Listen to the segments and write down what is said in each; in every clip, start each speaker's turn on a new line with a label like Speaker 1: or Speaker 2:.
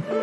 Speaker 1: Hi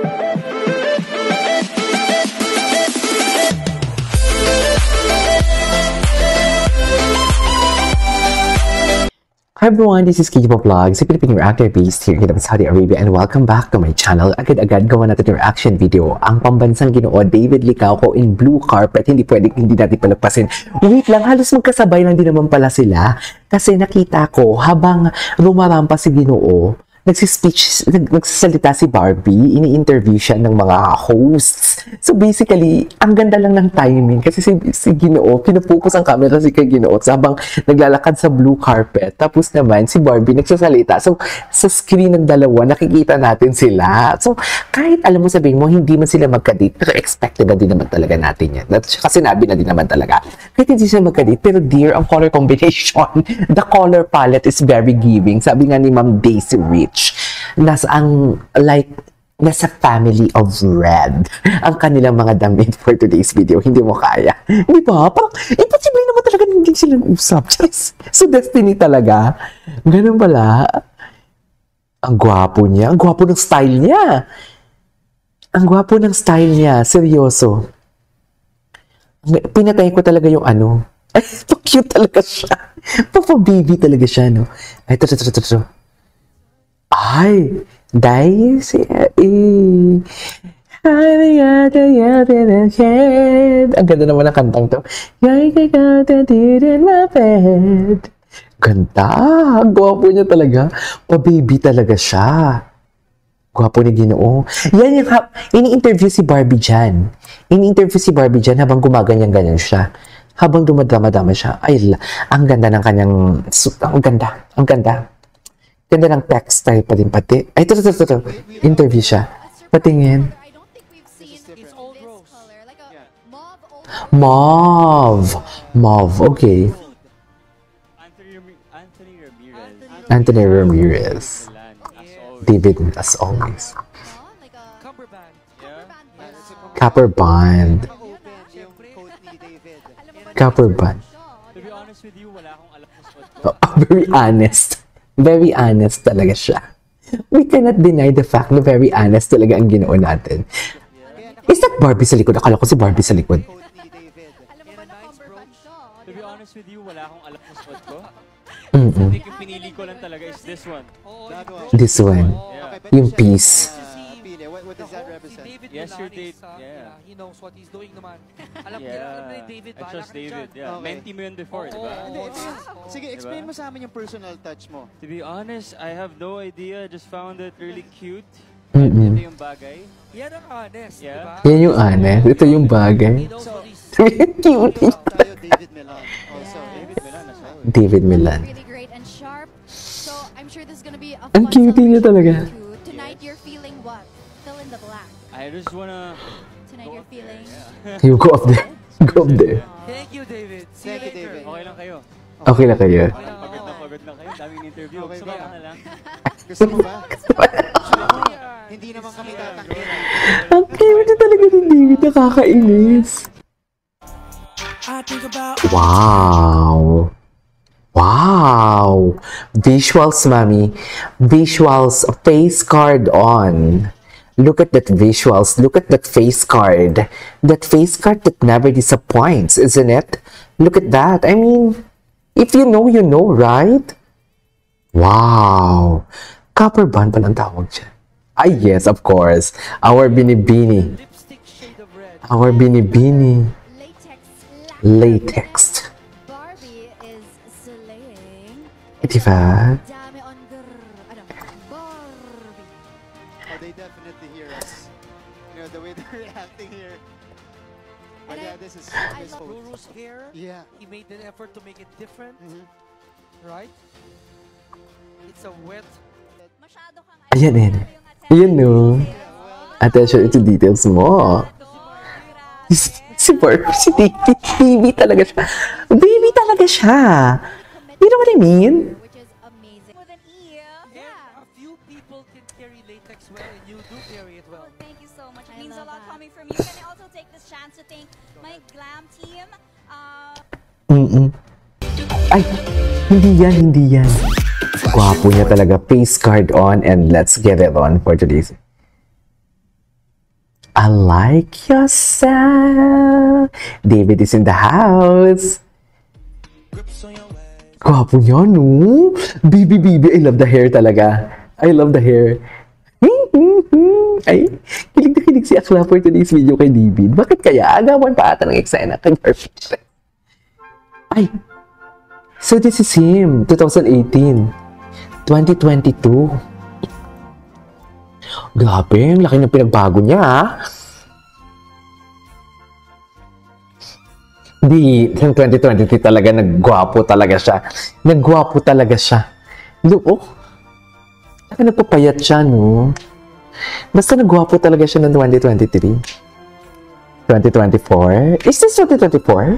Speaker 1: everyone, this is Kiki Vlogs, a Filipino reactor based here in Saudi Arabia, and welcome back to my channel. Agad-agad gawa natin yung reaction video. Ang pambansang Ginoo, David Licauco in blue carpet. Hindi natin palagpasin. Wait lang, halos magkasabay lang din naman pala sila. Kasi nakita ko, habang rumarampa si Ginoo, nagsasalita si Barbie, ini-interview siya ng mga hosts. So basically, ang ganda lang ng timing kasi si Ginoo, pinupokus ang camera si kay Ginoo habang naglalakad sa blue carpet. Tapos naman, si Barbie nagsasalita. So, sa screen ng dalawa, nakikita natin sila. So, kahit alam mo sabihin mo, hindi man sila magka-date, pero expected na din naman talaga natin yan. Kasi sinabi na din naman talaga. Kahit hindi sila magka-date, pero dear, ang color combination, the color palette is very giving. Sabi nga ni Ma'am Daisy Rich, nasa family of red ang kanilang mga damit for today's video. Hindi mo kaya. Di ba? Parang imposible naman talaga hindi sila usap. So, destiny talaga. Ganun pala. Ang gwapo niya. Ang gwapo ng style niya. Ang gwapo ng style niya. Seryoso. Pinatay ko talaga yung ano. Ay, cute talaga siya. Papa-baby talaga siya, no? Ay, ito. Ay, Daisy, ang ganda naman ng kantang to. Ganda, gwapo niya talaga. Pa-baby talaga siya. Gwapo ni Ginoo. Yan yung ini-interview si Barbie dyan. Ini-interview si Barbie dyan habang gumaganyan-ganyan siya. Habang dumadama-dama siya. Ay, ang ganda ng kanyang, ang ganda. Ganda ng textile pa din pati. Ay, ito. Interview siya. Patingin. Mauve. Okay. Anthony Ramirez. David, as always. Copper band. To be honest with you, wala akong alam sa very honest. Very honest talaga siya. We cannot deny the fact na very honest talaga ang Ginoo natin. Is that Barbie sa likod? Akala ko si Barbie sa likod.
Speaker 2: To be honest with you, wala akong alam sa spot ko. I think yung pinili ko lang talaga is this one.
Speaker 1: This one. Yung piece.
Speaker 3: What does that represent?
Speaker 2: Yes, your date. Yeah.
Speaker 3: He knows what he's doing naman. Alam ni David.
Speaker 2: I trust David. Yeah. Menti mo yun before, di ba?
Speaker 3: Sige, explain mo sa amin yung personal touch mo.
Speaker 2: To be honest, I have no idea. I just found it really cute.
Speaker 1: Mm-mm.
Speaker 2: Ito yung bagay.
Speaker 3: Yan ang honest, di ba?
Speaker 1: Yan yung honest. Ito yung bagay. Cute.
Speaker 3: David Milan. Also,
Speaker 1: David Milan.
Speaker 4: Really great and sharp. So, I'm sure this is gonna be a
Speaker 1: Ang
Speaker 4: fun
Speaker 1: cute niya talaga.
Speaker 4: Tonight you're feeling what? Fill in the blank.
Speaker 2: I just wanna...
Speaker 4: Tonight you're feeling...
Speaker 1: You go up there. Go up there.
Speaker 3: Thank you, David. See you later.
Speaker 2: Okay lang kayo.
Speaker 1: Okay na kayo.
Speaker 2: Pagod na kayo. Daming interview.
Speaker 3: Okay,
Speaker 2: Gusto ka na lang.
Speaker 3: Gusto mo ba? Hindi naman kami tatanggilan.
Speaker 1: Ang cute na talaga ni David. Nakakainis. Wow! Visuals, mommy. Visuals. Face card on. Look at that visuals. Look at that face card. That face card that never disappoints, isn't it? Look at that. I mean, if you know, right? Wow! Copper band palang tawag siya. Ah, yes, of course. Our binibini. Our binibini. Latex.
Speaker 4: Barbie is slaying.
Speaker 1: Diba?
Speaker 4: Dami on Barbie.
Speaker 3: Oh, they definitely hear us. You know, the way they're reacting here. But yeah, this is
Speaker 5: Ruru's hair.
Speaker 3: Yeah.
Speaker 5: He made an effort to make it different. Right? It's a wet.
Speaker 4: Masyado kang
Speaker 1: Ayan eh. Ayan no. Attention to details mo. Si Barbie, si David, baby talaga siya. Baby talaga siya. You know what I mean?
Speaker 4: which is amazing. With an E.
Speaker 5: Yeah. A few people can carry latex well, and you do carry it well.
Speaker 6: Well, thank you so much. It
Speaker 4: I
Speaker 6: means a
Speaker 4: love
Speaker 6: lot
Speaker 4: that.
Speaker 6: coming from you. Can I also take this chance to thank my glam team?
Speaker 1: Ay, hindi yan. Gwapo niya talaga. Face card on and let's get it on for today's. I like yourself. David is in the house. Gwapo niya, no? Baby, I love the hair talaga. I love the hair. Ay, kilig na kilig si Akla for today's video kay David. Bakit kaya? Agawan pa ata ng eksena kay Barbie. Ay, so this is him, 2018. 2022. Grabe, ang laki ng pinagbago niya, ha? Di, yung 2023 talaga, nagwapo talaga siya. Nagwapo talaga siya. Look, oh. Nagpapayat siya, no? Basta nagwapo talaga siya ng 2023. 2024? Is this 2024?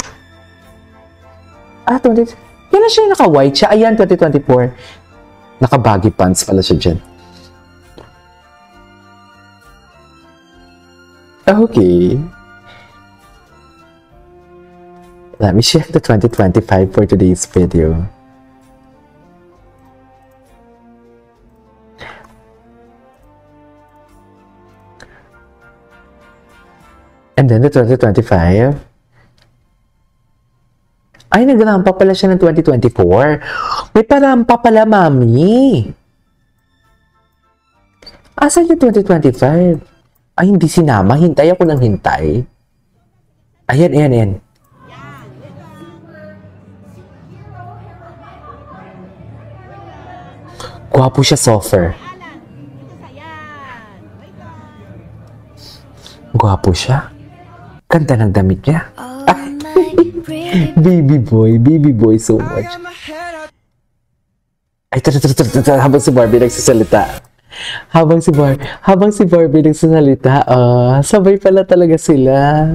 Speaker 1: Ah, 20... Yan na siya, naka-white siya. Ayan, 2024. Naka-baggy pants pala siya dyan. Okay. Let me check the 2025 for today's video. And then the 2025. Ay, nagrampa pala siya ng 2024. May parampa pala, mami. Asan yung 2025? Ay, hindi sinama. Hintay ako ng hintay. Ayan. Gwapo siya, softer. Gwapo siya. Ganda ng damit niya. Baby boy so much. Ay, habang si Barbie nagsasalita. Habang si Barbie nagsasalita, sabay pala talaga sila.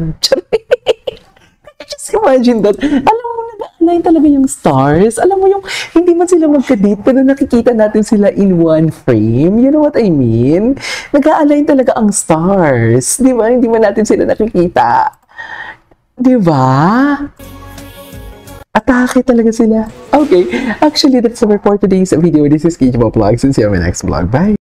Speaker 1: Just imagine that. Alam mo, nag-align talaga yung stars. Alam mo yung, hindi man sila magka-date, pero nakikita natin sila in one frame. You know what I mean? Nag-align talaga ang stars. Di ba? Hindi man natin sila nakikita. Di ba? Atake talaga sila. Okay. Actually, that's all for today's video. This is KJ Vlogs. And see you on my next vlog. Bye!